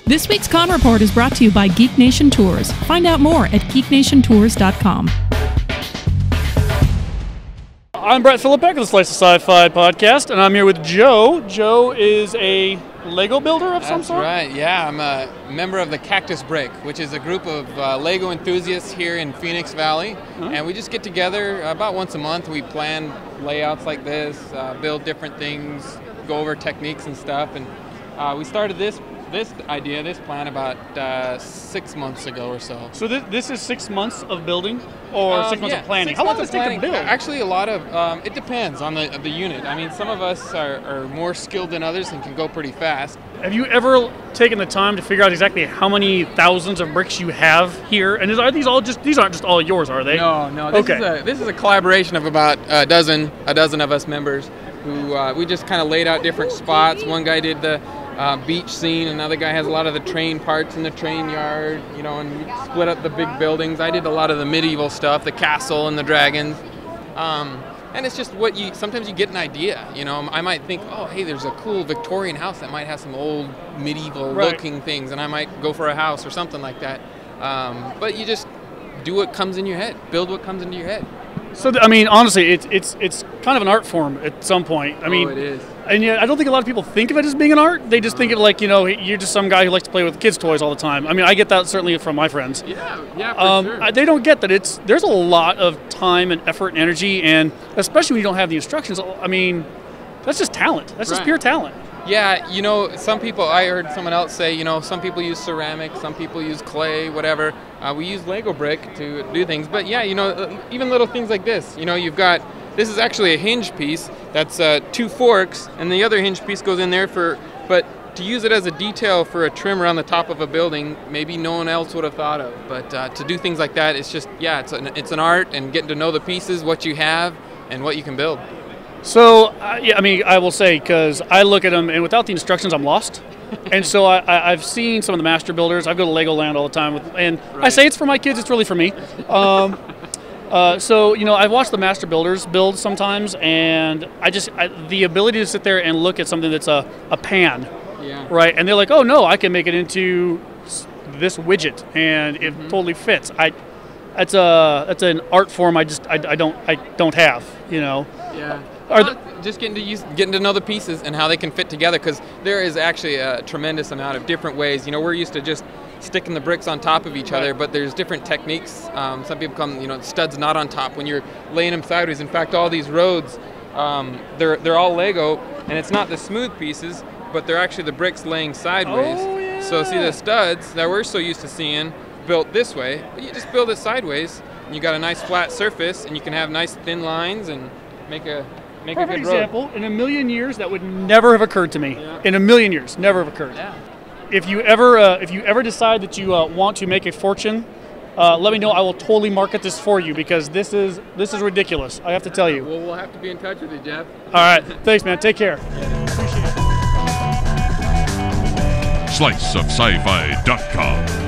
This week's Con Report is brought to you by Geek Nation Tours. Find out more at geeknationtours.com. I'm Bret Filipek of the Slice of Sci-Fi podcast, and I'm here with Joe. Joe is a Lego builder of some sort? That's right, yeah. I'm a member of the Cactus Brick, which is a group of Lego enthusiasts here in Phoenix Valley. And we just get together about once a month. We plan layouts like this, build different things, go over techniques and stuff. And we started this plan about 6 months ago or so. So this is 6 months of building, or 6 months of planning? How long does it take to build? Actually, a lot of, it depends on the unit. I mean, some of us are more skilled than others and can go pretty fast. Have you ever taken the time to figure out exactly how many thousands of bricks you have here? And are these aren't just all yours, are they? No. This is a collaboration of about a dozen of us members who we just kind of laid out different spots. One guy did the beach scene, another guy has a lot of the train parts in the train yard, you know, and we split up the big buildings. I did a lot of the medieval stuff, the castle and the dragons. And it's just sometimes you get an idea, you know. I might think, oh, hey, there's a cool Victorian house that might have some old medieval looking things, and I might go for a house or something like that. But you just do what comes in your head, build what comes into your head. So, I mean, honestly, it's kind of an art form at some point. I mean, it is. And yet, I don't think a lot of people think of it as being an art. They just think of it like, you know, you're just some guy who likes to play with kids' toys all the time. I mean, I get that certainly from my friends. Yeah, for sure. They don't get that there's a lot of time and effort and energy, and especially when you don't have the instructions. I mean, that's just talent. That's just pure talent. Yeah, you know, I heard someone else say, you know, some people use ceramic, some people use clay, whatever. We use Lego brick to do things. But yeah, you know, even little things like this. You know, this is actually a hinge piece that's 2 forks, and the other hinge piece goes in there but to use it as a detail for a trim around the top of a building, maybe no one else would have thought of. But to do things like that, it's just, yeah, it's an art, and getting to know the pieces, what you have, and what you can build. So, yeah, I mean, I will say, because I look at them, and without the instructions, I'm lost. And so I've seen some of the master builders. I go to Legoland all the time, I say it's for my kids, it's really for me. So, you know, I've watched the master builders build sometimes, and the ability to sit there and look at something that's a pan, right? And they're like, oh no, I can make it into this widget, and it totally fits. That's an art form I don't have, you know. Yeah. Just getting to know the pieces and how they can fit together, because there is actually a tremendous amount of different ways. You know, we're used to just sticking the bricks on top of each other, but there's different techniques. Some people come, you know, studs not on top when you're laying them sideways. In fact, all these roads, they're all Lego, and it's not the smooth pieces, but they're actually the bricks laying sideways. Oh, yeah. So see the studs that we're so used to seeing built this way, but you just build it sideways, and you got a nice flat surface, and you can have nice thin lines and make a good road. Perfect example. In a million years, that would never have occurred to me. Yeah. In a million years, never have occurred. Yeah. If you ever decide that you want to make a fortune, let me know. I will totally market this for you, because this is ridiculous. I have to tell you. Well, we'll have to be in touch with you, Jeff. All right. Thanks, man. Take care. SliceofSciFi.com